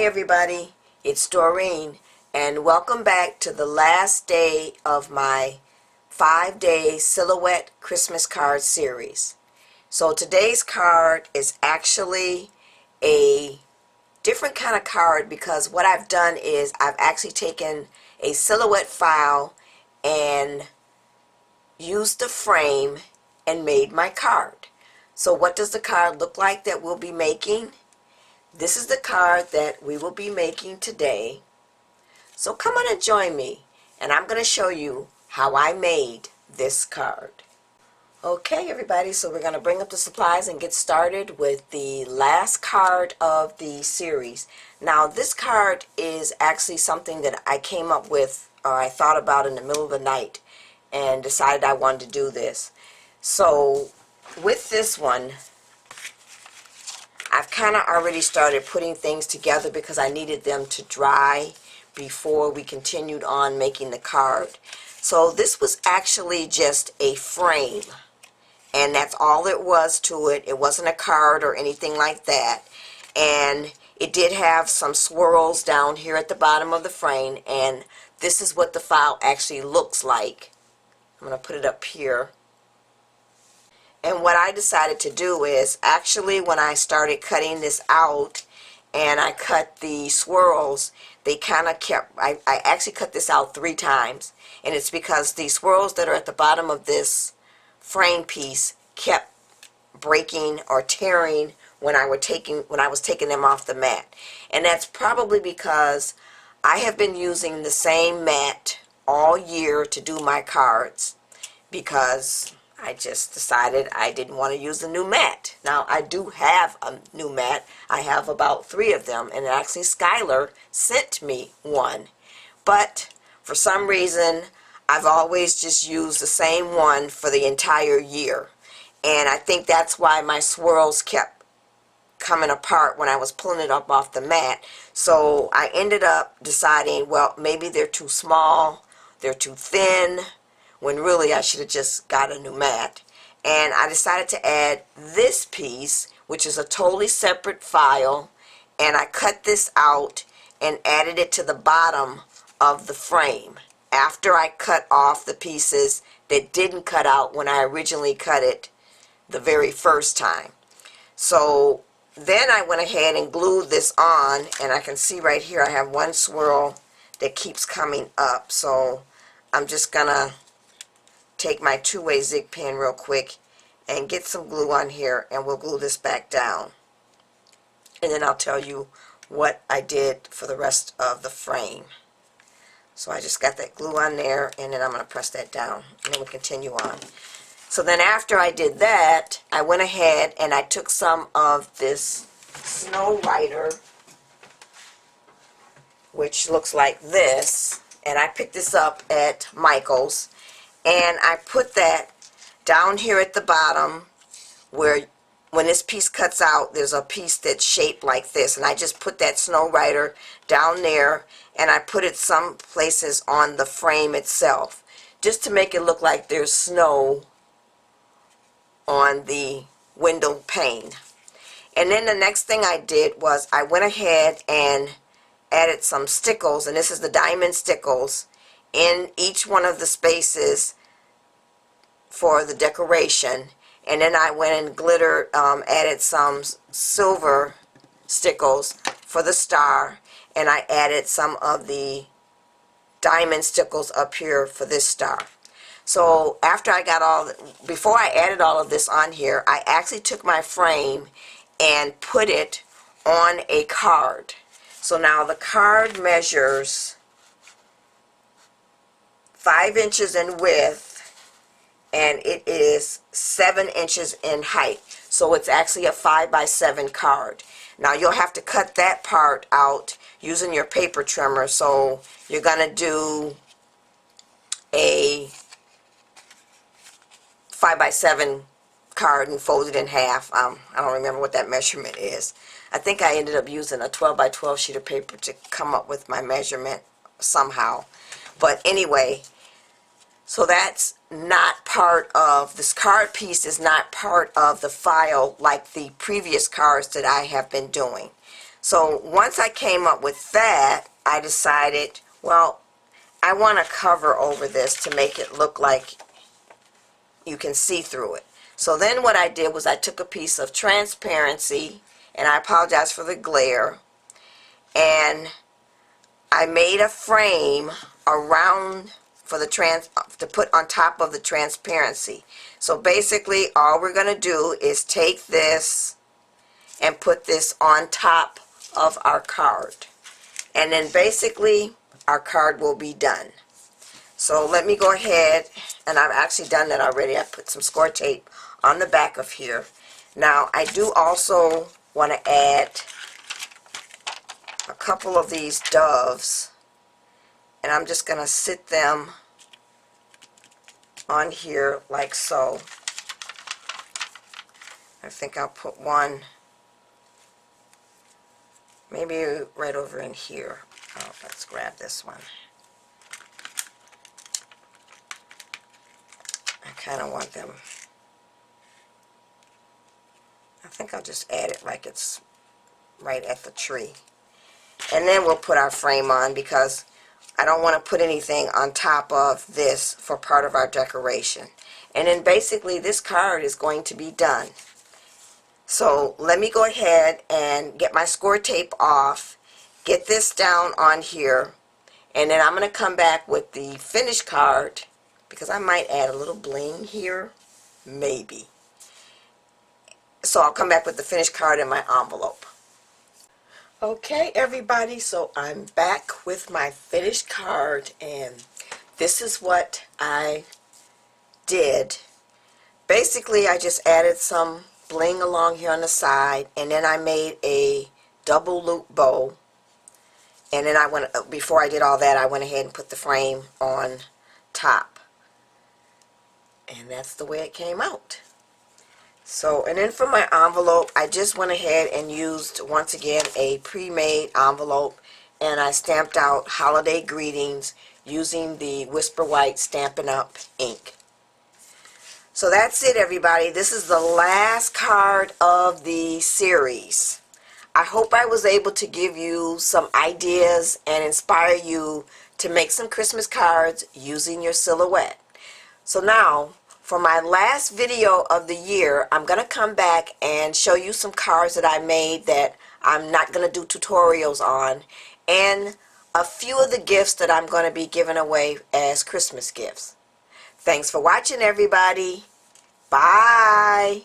everybody, it's Doreen and welcome back to the last day of my 5-day silhouette Christmas card series. So today's card is actually a different kind of card because what I've done is I've actually taken a silhouette file and used the frame and made my card. So what does the card look like that we'll be making? This is the card that we will be making today. So come on and join me and I'm going to show you how I made this card. Okay everybody, so we're going to bring up the supplies and get started with the last card of the series. Now this card is actually something that I came up with, or I thought about in the middle of the night and decided I wanted to do this. So with this one, I've kind of already started putting things together because I needed them to dry before we continued on making the card. So this was actually just a frame, and that's all it was to it. It wasn't a card or anything like that. And it did have some swirls down here at the bottom of the frame, and this is what the file actually looks like. I'm going to put it up here. And what I decided to do is, actually when I started cutting this out and I cut the swirls, they kind of kept, I actually cut this out 3 times. And it's because the swirls that are at the bottom of this frame piece kept breaking or tearing when I was taking them off the mat. And that's probably because I have been using the same mat all year to do my cards, because I just decided I didn't want to use the new mat. Now I do have a new mat. I have about 3 of them, and actually Skylar sent me one. But for some reason I've always just used the same one for the entire year. And I think that's why my swirls kept coming apart when I was pulling it up off the mat. So I ended up deciding, well, maybe they're too small, they're too thin, when really I should have just got a new mat. And I decided to add this piece, which is a totally separate file, and I cut this out and added it to the bottom of the frame after I cut off the pieces that didn't cut out when I originally cut it the very first time. So then I went ahead and glued this on, and I can see right here I have one swirl that keeps coming up. So I'm just gonna take my 2-way zig pen real quick and get some glue on here, and we'll glue this back down. And then I'll tell you what I did for the rest of the frame. So I just got that glue on there, and then I'm going to press that down, and then we'll continue on. So then after I did that, I went ahead and I took some of this Snow Writer, which looks like this, and I picked this up at Michael's. And I put that down here at the bottom where when this piece cuts out, there's a piece that's shaped like this. And I just put that Snow Writer down there, and I put it some places on the frame itself, just to make it look like there's snow on the window pane. And then the next thing I did was I went ahead and added some stickles, and this is the diamond stickles, in each one of the spaces for the decoration. And then I went and added some silver stickles for the star, and I added some of the diamond stickles up here for this star. So after I got before I added all of this on here, I actually took my frame and put it on a card. So now the card measures 5 inches in width, and it is 7 inches in height. So it's actually a 5x7 card. Now you'll have to cut that part out using your paper trimmer. So you're going to do a 5x7 card and fold it in half. I don't remember what that measurement is. I think I ended up using a 12x12 sheet of paper to come up with my measurement somehow. But anyway, so that's not part of, this card piece is not part of the file like the previous cards that I have been doing. So once I came up with that, I decided, well, I want a cover over this to make it look like you can see through it. So then what I did was I took a piece of transparency, and I apologize for the glare, and I made a frame around for the to put on top of the transparency. So basically all we're going to do is take this and put this on top of our card. And then basically our card will be done. So let me go ahead, and I've actually done that already. I put some score tape on the back of here. Now I do also want to add a couple of these doves, and I'm just going to sit them on here like so. I think I'll put one maybe right over in here. Oh, let's grab this one. I kind of want them. I think I'll just add it like it's right at the tree. And then we'll put our frame on, because I don't want to put anything on top of this for part of our decoration. And then basically this card is going to be done. So let me go ahead and get my score tape off, get this down on here, and then I'm going to come back with the finished card, because I might add a little bling here, maybe. So I'll come back with the finished card in my envelope. Okay everybody, so I'm back with my finished card, and this is what I did. Basically I just added some bling along here on the side, and then I made a double loop bow, and then before I did all that, I went ahead and put the frame on top, and that's the way it came out. So, and then for my envelope, I just went ahead and used, once again, a pre-made envelope, and I stamped out holiday greetings using the Whisper White Stampin' Up! Ink. So that's it everybody. This is the last card of the series. I hope I was able to give you some ideas and inspire you to make some Christmas cards using your silhouette. So now, for my last video of the year, I'm going to come back and show you some cards that I made that I'm not going to do tutorials on, and a few of the gifts that I'm going to be giving away as Christmas gifts. Thanks for watching everybody. Bye.